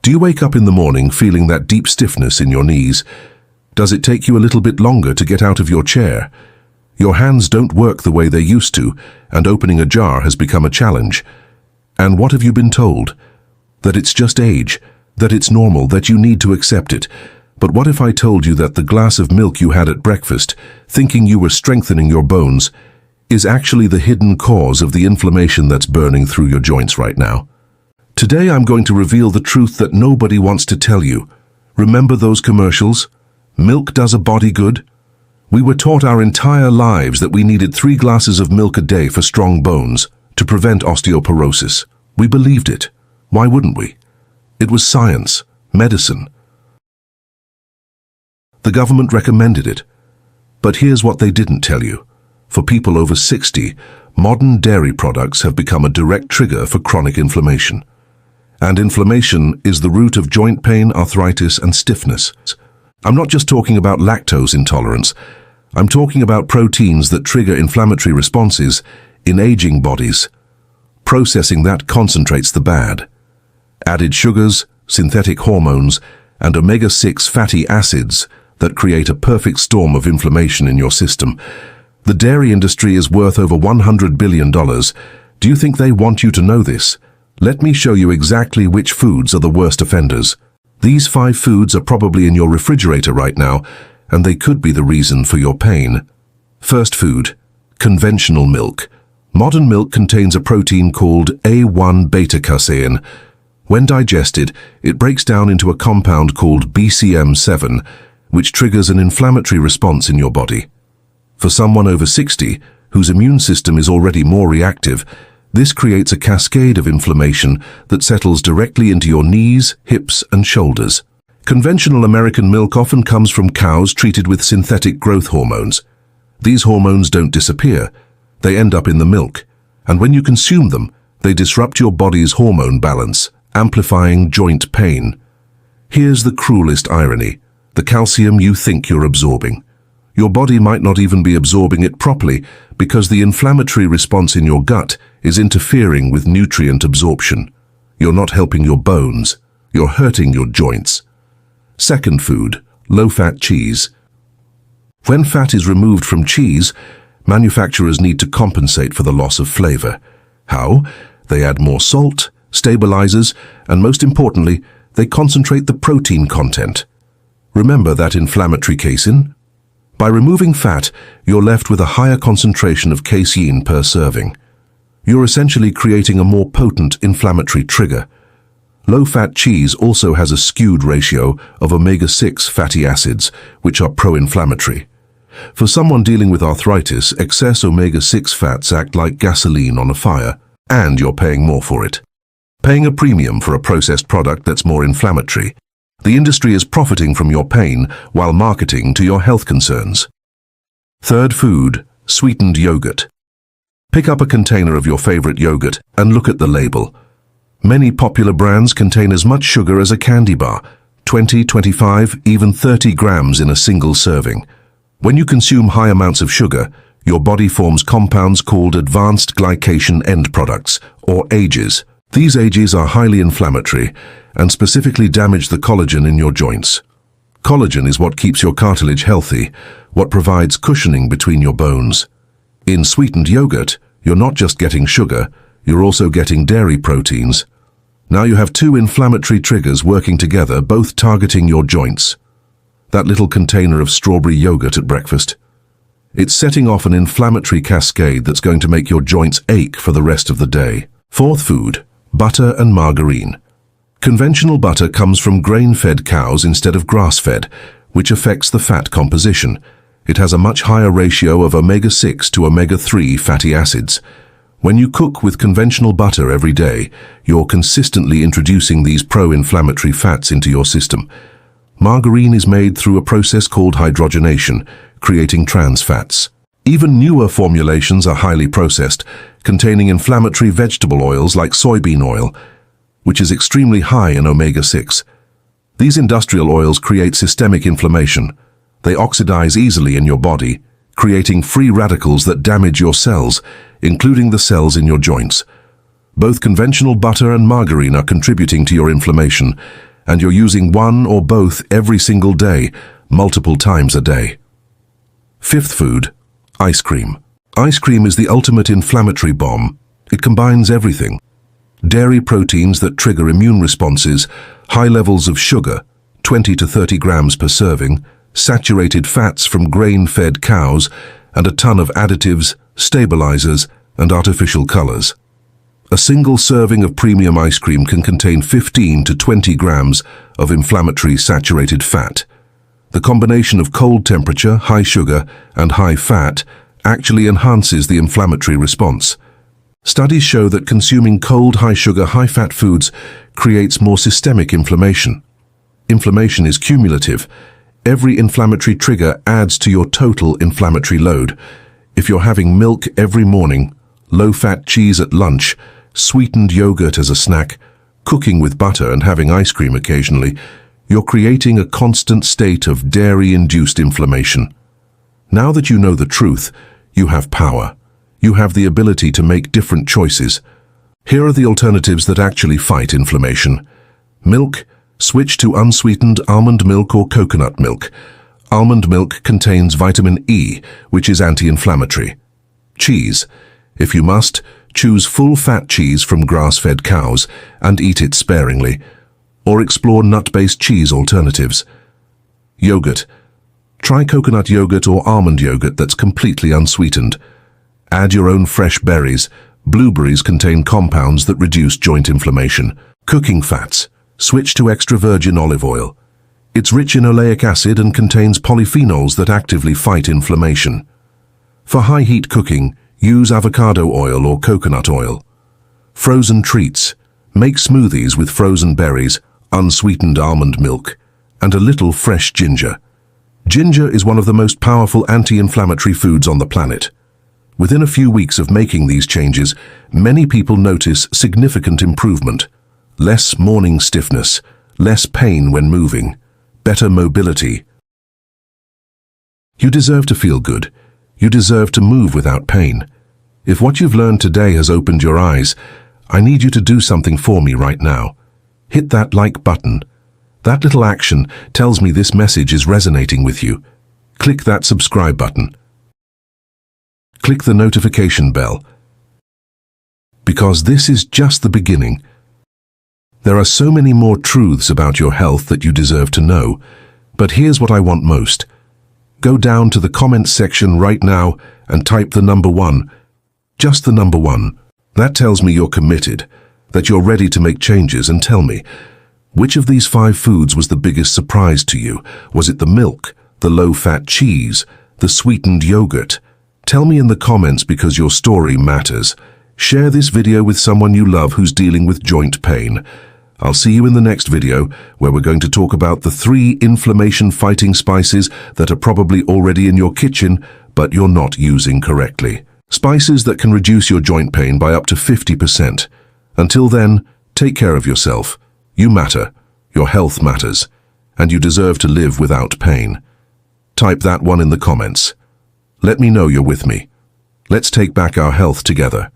Do you wake up in the morning feeling that deep stiffness in your knees? Does it take you a little bit longer to get out of your chair? Your hands don't work the way they used to, and opening a jar has become a challenge. And what have you been told? That it's just age, that it's normal, that you need to accept it. But what if I told you that the glass of milk you had at breakfast, thinking you were strengthening your bones, is actually the hidden cause of the inflammation that's burning through your joints right now? Today I'm going to reveal the truth that nobody wants to tell you. Remember those commercials? Milk does a body good? We were taught our entire lives that we needed 3 glasses of milk a day for strong bones to prevent osteoporosis. We believed it. Why wouldn't we? It was science, medicine. The government recommended it. But here's what they didn't tell you. For people over 60, modern dairy products have become a direct trigger for chronic inflammation. And inflammation is the root of joint pain, arthritis, and stiffness. I'm not just talking about lactose intolerance. I'm talking about proteins that trigger inflammatory responses in aging bodies. Processing that concentrates the bad. Added sugars, synthetic hormones, and omega-6 fatty acids that create a perfect storm of inflammation in your system. The dairy industry is worth over $100 billion. Do you think they want you to know this? Let me show you exactly which foods are the worst offenders. These 5 foods are probably in your refrigerator right now, and they could be the reason for your pain. First food, conventional milk. Modern milk contains a protein called A1 beta-casein. When digested, it breaks down into a compound called BCM7, which triggers an inflammatory response in your body. For someone over 60, whose immune system is already more reactive, this creates a cascade of inflammation that settles directly into your knees, hips, and shoulders. Conventional American milk often comes from cows treated with synthetic growth hormones. These hormones don't disappear. They end up in the milk, and when you consume them, they disrupt your body's hormone balance, amplifying joint pain. Here's the cruelest irony: the calcium you think you're absorbing. Your body might not even be absorbing it properly because the inflammatory response in your gut is interfering with nutrient absorption. You're not helping your bones, you're hurting your joints. Second food, low-fat cheese. When fat is removed from cheese, manufacturers need to compensate for the loss of flavor. How? They add more salt, stabilizers, and most importantly, they concentrate the protein content. Remember that inflammatory casein? By removing fat, you're left with a higher concentration of casein per serving. You're essentially creating a more potent inflammatory trigger. Low-fat cheese also has a skewed ratio of omega-6 fatty acids, which are pro-inflammatory. For someone dealing with arthritis, excess omega-6 fats act like gasoline on a fire, and you're paying more for it. Paying a premium for a processed product that's more inflammatory. The industry is profiting from your pain while marketing to your health concerns. Third food, sweetened yogurt. Pick up a container of your favorite yogurt and look at the label. Many popular brands contain as much sugar as a candy bar, 20, 25, even 30 grams in a single serving. When you consume high amounts of sugar, your body forms compounds called advanced glycation end products, or AGEs. These AGEs are highly inflammatory and specifically damage the collagen in your joints. Collagen is what keeps your cartilage healthy, what provides cushioning between your bones. In sweetened yogurt, you're not just getting sugar, you're also getting dairy proteins. Now you have 2 inflammatory triggers working together, both targeting your joints. That little container of strawberry yogurt at breakfast. It's setting off an inflammatory cascade that's going to make your joints ache for the rest of the day. Fourth food, butter and margarine. Conventional butter comes from grain-fed cows instead of grass-fed, which affects the fat composition. It has a much higher ratio of omega-6 to omega-3 fatty acids. When you cook with conventional butter every day, you're consistently introducing these pro-inflammatory fats into your system. Margarine is made through a process called hydrogenation, creating trans fats. Even newer formulations are highly processed, containing inflammatory vegetable oils like soybean oil, which is extremely high in omega-6. These industrial oils create systemic inflammation. They oxidize easily in your body, creating free radicals that damage your cells, including the cells in your joints. Both conventional butter and margarine are contributing to your inflammation, and you're using one or both every single day, multiple times a day. Fifth food, ice cream. Ice cream is the ultimate inflammatory bomb. It combines everything: dairy proteins that trigger immune responses, high levels of sugar, 20 to 30 grams per serving, saturated fats from grain-fed cows, and a ton of additives, stabilizers, and artificial colors. A single serving of premium ice cream can contain 15 to 20 grams of inflammatory saturated fat. The combination of cold temperature, high sugar, and high fat actually enhances the inflammatory response. Studies show that consuming cold, high-sugar, high-fat foods creates more systemic inflammation. Inflammation is cumulative. Every inflammatory trigger adds to your total inflammatory load. If you're having milk every morning, low-fat cheese at lunch, sweetened yogurt as a snack, cooking with butter and having ice cream occasionally, you're creating a constant state of dairy-induced inflammation. Now that you know the truth, you have power. You have the ability to make different choices. Here are the alternatives that actually fight inflammation. Milk: switch to unsweetened almond milk or coconut milk. Almond milk contains vitamin E, which is anti-inflammatory. Cheese: if you must, choose full-fat cheese from grass-fed cows and eat it sparingly, or explore nut-based cheese alternatives. Yogurt: try coconut yogurt or almond yogurt that's completely unsweetened. Add your own fresh berries. Blueberries contain compounds that reduce joint inflammation. Cooking fats: switch to extra virgin olive oil. It's rich in oleic acid and contains polyphenols that actively fight inflammation. For high-heat cooking, use avocado oil or coconut oil. Frozen treats: make smoothies with frozen berries, unsweetened almond milk, and a little fresh ginger. Ginger is one of the most powerful anti-inflammatory foods on the planet. Within a few weeks of making these changes, many people notice significant improvement. Less morning stiffness, less pain when moving, better mobility. You deserve to feel good. You deserve to move without pain. If what you've learned today has opened your eyes, I need you to do something for me right now. Hit that like button. That little action tells me this message is resonating with you. Click that subscribe button. Click the notification bell. Because this is just the beginning. There are so many more truths about your health that you deserve to know, but here's what I want most. Go down to the comments section right now and type the number 1. Just the number 1. That tells me you're committed, that you're ready to make changes, and tell me, which of these 5 foods was the biggest surprise to you? Was it the milk, the low-fat cheese, the sweetened yogurt? Tell me in the comments because your story matters. Share this video with someone you love who's dealing with joint pain. I'll see you in the next video where we're going to talk about the 3 inflammation-fighting spices that are probably already in your kitchen but you're not using correctly. Spices that can reduce your joint pain by up to 50%. Until then, take care of yourself. You matter, your health matters, and you deserve to live without pain. Type that one in the comments. Let me know you're with me. Let's take back our health together.